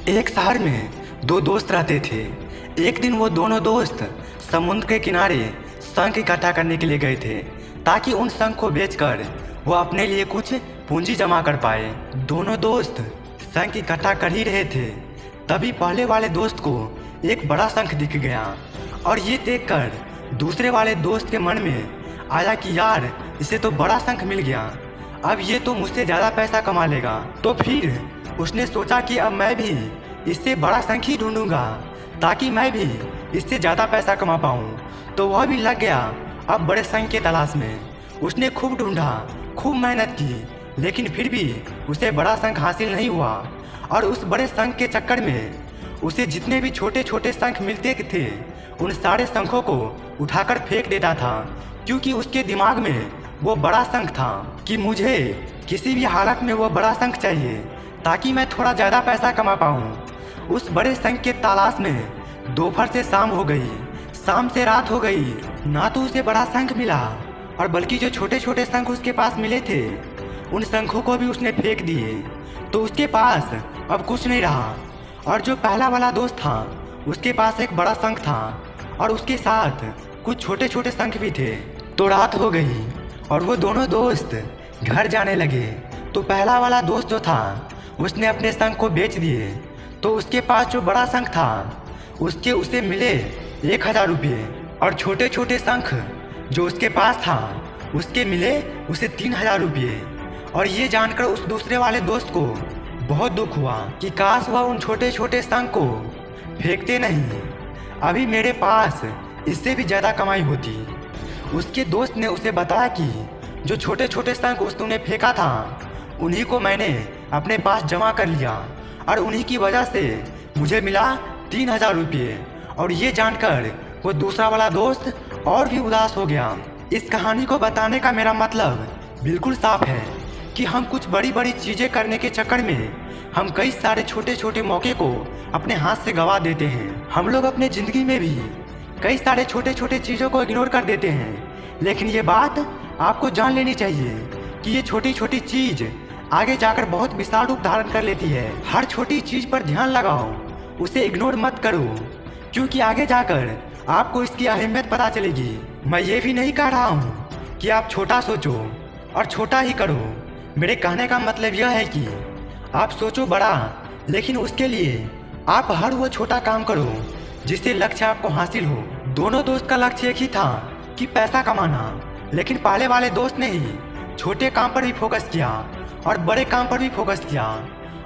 एक शहर में दो दोस्त रहते थे। एक दिन वो दोनों दोस्त समुद्र के किनारे शंख इकट्ठा करने के लिए गए थे ताकि उन शंख को बेचकर वो अपने लिए कुछ पूंजी जमा कर पाए। दोनों दोस्त शंख इकट्ठा कर ही रहे थे, तभी पहले वाले दोस्त को एक बड़ा शंख दिख गया और ये देखकर दूसरे वाले दोस्त के मन में आया कि यार इसे तो बड़ा शंख मिल गया, अब ये तो मुझसे ज़्यादा पैसा कमा लेगा। तो फिर उसने सोचा कि अब मैं भी इससे बड़ा शंख ही ढूंढूंगा ताकि मैं भी इससे ज़्यादा पैसा कमा पाऊँ। तो वह भी लग गया अब बड़े शंख के तलाश में। उसने खूब ढूंढा, खूब मेहनत की, लेकिन फिर भी उसे बड़ा शंख हासिल नहीं हुआ। और उस बड़े शंख के चक्कर में उसे जितने भी छोटे छोटे शंख मिलते थे उन सारे शंखों को उठाकर फेंक देता था, क्योंकि उसके दिमाग में वो बड़ा शंख था कि मुझे किसी भी हालत में वो बड़ा शंख चाहिए ताकि मैं थोड़ा ज़्यादा पैसा कमा पाऊँ। उस बड़े शंख के तलाश में दोपहर से शाम हो गई, शाम से रात हो गई, ना तो उसे बड़ा शंख मिला और बल्कि जो छोटे छोटे शंख उसके पास मिले थे उन शंखों को भी उसने फेंक दिए। तो उसके पास अब कुछ नहीं रहा। और जो पहला वाला दोस्त था उसके पास एक बड़ा शंख था और उसके साथ कुछ छोटे छोटे शंख भी थे। तो रात हो गई और वो दोनों दोस्त घर जाने लगे। तो पहला वाला दोस्त जो था उसने अपने शंख को बेच दिए। तो उसके पास जो बड़ा शंख था उसे मिले 1000 रुपये और छोटे छोटे शंख जो उसके पास था उसके मिले उसे 3000 रुपये। और ये जानकर उस दूसरे वाले दोस्त को बहुत दुख हुआ कि काश वह उन छोटे छोटे शंख को फेंकते नहीं, अभी मेरे पास इससे भी ज़्यादा कमाई होती। उसके दोस्त ने उसे बताया कि जो छोटे छोटे शंख उसने फेंका था उन्हीं को मैंने अपने पास जमा कर लिया और उन्हीं की वजह से मुझे मिला 3000 रुपये। और ये जानकर वो दूसरा वाला दोस्त और भी उदास हो गया। इस कहानी को बताने का मेरा मतलब बिल्कुल साफ है कि हम कुछ बड़ी बड़ी चीज़ें करने के चक्कर में हम कई सारे छोटे छोटे मौके को अपने हाथ से गंवा देते हैं। हम लोग अपने ज़िंदगी में भी कई सारे छोटे छोटे चीज़ों को इग्नोर कर देते हैं, लेकिन ये बात आपको जान लेनी चाहिए कि ये छोटी छोटी चीज़ आगे जाकर बहुत विशाल रूप धारण कर लेती है। हर छोटी चीज़ पर ध्यान लगाओ, उसे इग्नोर मत करो, क्योंकि आगे जाकर आपको इसकी अहमियत पता चलेगी। मैं ये भी नहीं कह रहा हूँ कि आप छोटा सोचो और छोटा ही करो। मेरे कहने का मतलब यह है कि आप सोचो बड़ा, लेकिन उसके लिए आप हर वो छोटा काम करो जिससे लक्ष्य आपको हासिल हो। दोनों दोस्त का लक्ष्य एक ही था कि पैसा कमाना, लेकिन पहले वाले दोस्त ने ही छोटे काम पर भी फोकस किया और बड़े काम पर भी फोकस किया,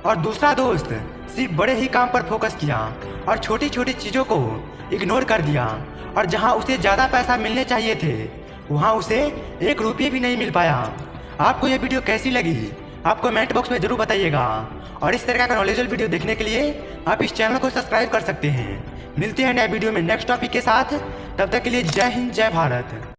और दूसरा दोस्त सिर्फ बड़े ही काम पर फोकस किया और छोटी छोटी चीज़ों को इग्नोर कर दिया। और जहां उसे ज़्यादा पैसा मिलने चाहिए थे वहां उसे 1 रुपये भी नहीं मिल पाया। आपको यह वीडियो कैसी लगी आप कमेंट बॉक्स में ज़रूर बताइएगा, और इस तरह का नॉलेजेबल वीडियो देखने के लिए आप इस चैनल को सब्सक्राइब कर सकते हैं। मिलते हैं नए वीडियो में नेक्स्ट टॉपिक के साथ, तब तक के लिए जय हिंद जय भारत।